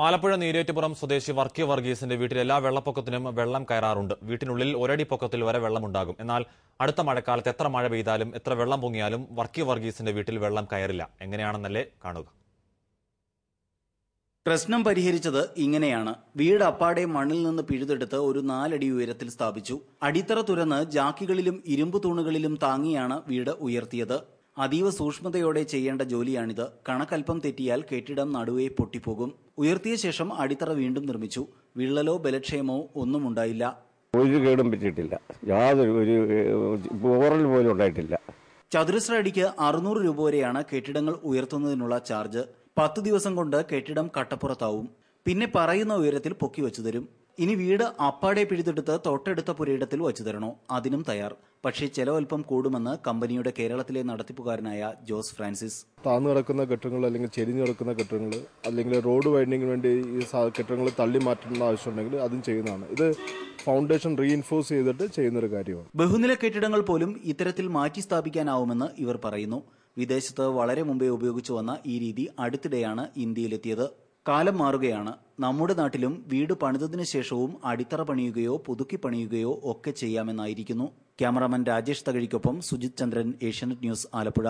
ആലപ്പുഴ നീരേറ്റുപുറം സ്വദേശി വർക്കി വർഗീസിന്റെ വീട്ടിൽ എല്ലാ വെള്ളപ്പൊക്കത്തിനും വെള്ളം കയറാറുണ്ട്. വീട്ടിനുള്ളിൽ ഒരടി പൊക്കത്തിൽ വരെ വെള്ളമുണ്ടാകും. എന്നാൽ അടുത്ത മഴക്കാലത്ത് എത്ര മഴ പെയ്താലും എത്ര വെള്ളം പൊങ്ങിയാലും വർക്കി വർഗീസിന്റെ വീട്ടിൽ വെള്ളം കയറില്ല. എങ്ങനെയാണെന്നല്ലേ കാണുക. പ്രശ്നം പരിഹരിച്ചത് ഇങ്ങനെയാണ്. വീട് അപ്പാടെ മണ്ണിൽ നിന്ന് പിഴുതെടുത്ത് ഒരു 4 അടി ഉയരത്തിൽ സ്ഥാപിച്ചു. അടിത്തറ തുരന്ന് ജാക്കികളിലും ഇരുമ്പ് തൂണുകളിലും താങ്ങിയാണ് വീട് ഉയർത്തിയത്. അതീവ സൂക്ഷ്മതയോടെ ചെയ്യേണ്ട ജോലിയാണിത്. കണക്കൽപ്പം തെറ്റിയാൽ കെട്ടിടം നടുവേ പൊട്ടിപ്പോകും. ഉയർത്തിയ ശേഷം അടിത്തറ വീണ്ടും നിർമ്മിച്ചു. വിള്ളലോ ബലക്ഷയമോ ഒന്നും ഉണ്ടായില്ല. ഒരു കേടും പറ്റിയിട്ടില്ല. യാതൊരു പോറൽ പോലും ഉണ്ടായിട്ടില്ല. ചതുരശ്ര അടിക്ക് 600 രൂപ വരെയാണ് കെട്ടിടങ്ങൾ ഉയർത്തുന്നതിനുള്ള ചാർജ്. 10 ദിവസം കൊണ്ട് കെട്ടിടം കട്ടപ്പുറത്താവും. പിന്നെ പറയുന്ന ഉയരത്തിൽ പൊക്കി വെച്ചു തരും. ഇനി വീട് അപ്പാടെ പിഴുതെടുത്ത് തൊട്ടടുത്ത പുരയിടത്തിൽ വച്ചു തരണോ? അതിനും തയ്യാർ. പക്ഷേ ചെലവൽപ്പം കൂടുമെന്ന് കമ്പനിയുടെ കേരളത്തിലെ നടത്തിപ്പുകാരനായ ജോസ് ഫ്രാൻസിസ്. താന്നു കിടക്കുന്ന കെട്ടിടങ്ങൾ അല്ലെങ്കിൽ ചെരിഞ്ഞു കിടക്കുന്ന കെട്ടിടങ്ങൾ അല്ലെങ്കിൽ റോഡ് വൈൻഡിങ്ങിന് വേണ്ടി ഈ കെട്ടിടങ്ങൾ തള്ളി മാറ്റേണ്ട ആവശ്യമുണ്ടെങ്കിൽ അതും ചെയ്യുന്നതാണ്. ഇത് ഫൗണ്ടേഷൻ റീഇൻഫോഴ്സ് ചെയ്തിട്ട് ചെയ്യുന്നൊരു കാര്യമാണ്. ബഹുനില കെട്ടിടങ്ങൾ പോലും ഇത്തരത്തിൽ മാറ്റി സ്ഥാപിക്കാനാവുമെന്ന് ഇവർ പറയുന്നു. വിദേശത്ത് വളരെ മുമ്പേ ഉപയോഗിച്ചു വന്ന ഈ രീതി അടുത്തിടെയാണ് ഇന്ത്യയിലെത്തിയത്. കാലം മാറുകയാണ്. നമ്മുടെ നാട്ടിലും വീട് പണിതതിനു ശേഷവും അടിത്തറ പണിയുകയോ പുതുക്കി പണിയുകയോ ഒക്കെ ചെയ്യാമെന്നായിരിക്കുന്നു. ക്യാമറാമാൻ രാജേഷ് തകഴിക്കൊപ്പം സുജിത് ചന്ദ്രൻ, ഏഷ്യാനെറ്റ് ന്യൂസ്, ആലപ്പുഴ.